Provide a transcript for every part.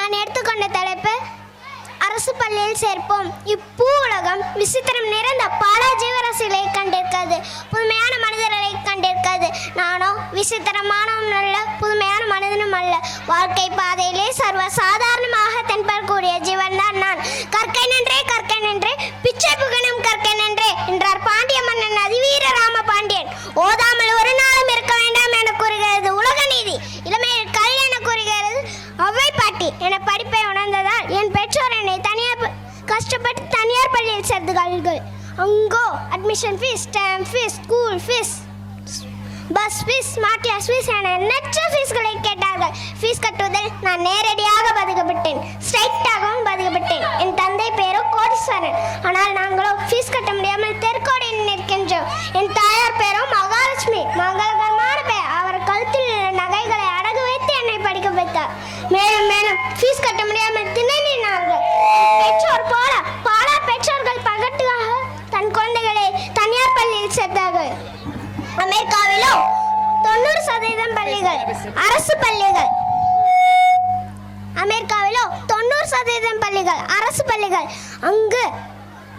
நான் எடுத்துக்கொண்ட தலைப்பு அரசு பள்ளியில் சேர்ப்போம். இப்பூ உலகம் விசித்திரம் நிறைந்த பல ஜீவராசிகளை கண்டிருக்காது, புதுமையான மனிதர்களை கண்டிருக்காது. நானோ விசித்திரமானவன் அல்ல, புதுமையான மனிதனும் அல்ல. வாழ்க்கை பாதையிலே சர்வ சாதாரணமாக தென்படக்கூடிய ஜீவன் தான் நான். கற்கை நின்றே பிச்சை புகனும் கற்கை நின்றே என்றார் பாண்டிய மன்னன் அதிவீர ராம பாண்டியன். ஓதாமல் ஒரு நாளும் இருக்க வேண்டாம் என கூறுகிறது உலக நீதி. இளமையில் கல் என கூறுகிறது அவை பாட்டி. என படிப்பை உணர்ந்ததால் என் பெற்றோர் என்னை கஷ்டப்பட்டு தனியார் பள்ளியில் சேர்த்தார்கள். அங்கோ admission fees, term fees, school fees, bus fees, smart class fees என எண்ணற்ற ஃபீஸ்களை கேட்டார்கள். ஃபீஸ் கட்டுவதில் நான் நேரடியாக பாதிக்கப்பட்டேன், ஸ்ட்ரைட்டாகவும் பாதிக்கப்பட்டேன். என் தந்தை பேரோ கோடீஸ்வரன், ஆனால் நாங்களோ ஃபீஸ் கட்ட முடியாமல் தெருக்கோடியில் நிற்கின்றோம். என் தாயார் பேரோ மகாலட்சுமி, மங்களகரமான பெயர். அவர் கழுத்தில் உள்ள நகைகளை அடகு வைத்து என்னை படிக்க வைத்தார். மேலும் மேலும் ஃபீஸ் கட்ட முடியாமல் திணறினார்கள். பெற்றோர் பல பெற்றோர்கள் பகட்டுக்காக தன் குழந்தைகளை தனியார் பள்ளியில் சேர்த்தார்கள். அமெரிக்காவிலோ 90% பள்ளிகள் அரசு பள்ளிகள். அமெரிக்காவிலோ 90% பள்ளிகள் அரசு பள்ளிகள். அங்கு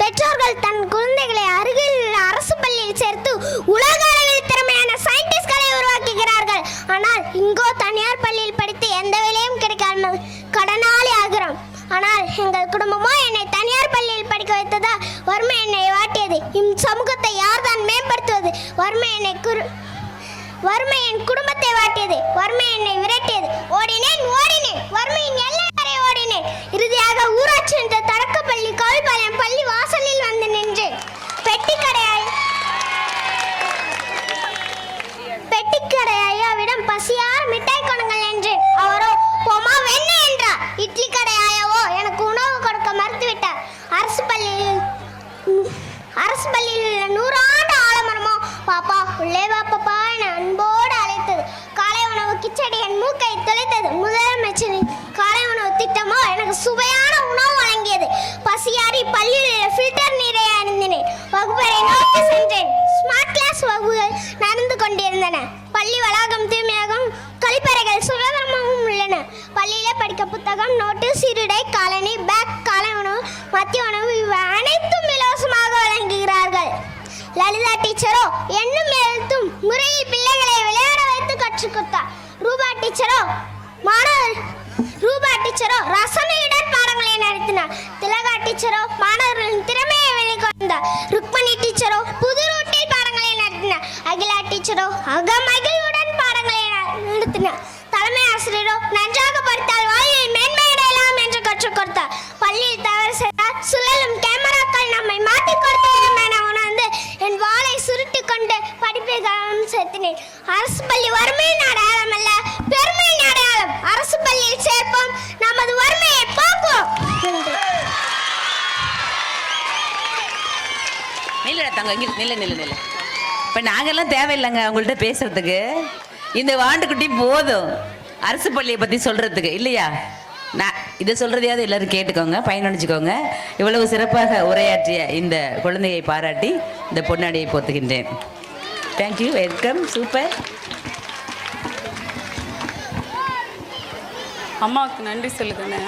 பெற்றோர்கள் தன் குழந்தைகளை அருகில் உள்ள அரசு பள்ளியில் சேர்த்து உலக அளவில் திறமையான சயின்டிஸ்ட்களை உருவாக்குகிறார்கள். ஆனால் இங்கோ தனியார் பள்ளியில் படித்து எந்த வேலையும் கிடைக்காமல் கடனாளி ஆகிறோம். ஆனால் எங்கள் குடும்பமோ என்னை தனியார் பள்ளியில் படிக்க வைத்ததா வறுமை என்னை வாட்டியது. சமூகத்தை யார்தான் மேம்படுத்துவது? வறுமை என் குடும்பத்தை வாட்டியது. வறுமை என்னை விரட்டியது. ஓடினேன் வறுமையின் எல்லை வரை ஓடினேன். இறுதியாக ஊராட்சி என்ற தொடக்கப்பள்ளி கவிழ்பாளையம் பள்ளி வாசலில் வந்து நின்றேன். பெட்டிக்கடை ஐயாவிடம் பசியார் மிட்டாய் கொடுங்கள் என்றேன். அவரோ போமா வெண்ண என்றார். இட்லி கடை ஐயாவோ எனக்கு உணவு கொடுக்க மறுத்துவிட்டார். அரசு பள்ளியில் 100 ஆண்டு ஆலமரமோ பாப்பா உள்ளே வா பாப்பா என அன்போடு அழைத்தது. காலை உணவு கிச்சடி என் மூக்கை தொலைத்தது. முதலமைச்சரின் காலை உணவு திட்டமோ எனக்கு சுவையான உணவு வழங்கியது. பசியாரி பள்ளியில் ஃபில்டர் நீரை அருந்தினேன். வகுப்பறை நோக்கி சென்றேன். ஸ்மார்ட் கிளாஸ் வகுப்புகள் நடந்து கொண்டிருந்தன. பள்ளி வளாகம் தூய்மையாகவும் கழிப்பறைகள் சுகாதாரமாகவும் உள்ளன. பள்ளியிலே படிக்க புத்தகம், நோட்டு, சீருடை, காலணி, பேக், காலை உணவு, மதிய உணவு இவை அனைத்தும் இலவசமாக வழங்குகிறார்கள். லலிதா டீச்சரோ எண்ணும் எழுத்தும் முறையில் பிள்ளைகளை விளையாட வைத்து கற்றுக் கொடுத்தார். ரூபா டீச்சரோ ரசனையுடன் பாடங்களை நடத்தினார். திலகா டீச்சரோ மாணவர்களின் திறமையை வெளிக்கொண்டார். ருக்மணி டீச்சரோ புது ரூட்டில் பாடங்களை நடத்தினார். அகிலா டீச்சரோ அகமகிழ்வுடன் பாடங்களை நடத்தினார். தலைமை ஆசிரியரோ நன்றாக படித்தால் வாழ்வில் மேன்மையடையலாம் என்று கற்றுக் கொடுத்தார். பள்ளியில் தவறு செய்தால் சுழலும் கேமராக்கள் நம்மை மாட்டிக் கொடுத்துவிடும் என உணர்ந்து என் வாளை சுருட்டி கொண்டு படிப்பை கவனம் செலுத்தினேன். அரசு பள்ளி வறுமையின் அடையாளம் அல்ல, பெருமையின் அடையாளம். அரசு பள்ளியில் சேர்ப்போம், நமது வறுமையை போக்குவோம். நில்ல. இப்போ நாங்கெல்லாம் தேவையில்லைங்க அவங்கள்ட்ட பேசுறதுக்கு. இந்த வாண்டுக்குட்டி போதும் அரசு பள்ளியை பற்றி சொல்கிறதுக்கு இல்லையா? நான் இதை சொல்கிறதையாவது எல்லோரும் கேட்டுக்கோங்க, பயனடைஞ்சுக்கோங்க. இவ்வளவு சிறப்பாக உரையாற்றிய இந்த குழந்தையை பாராட்டி இந்த பொன்னாடியை போத்துகின்றேன். Thank you, welcome, super. அம்மாவுக்கு நன்றி சொல்லுங்கண்ணே.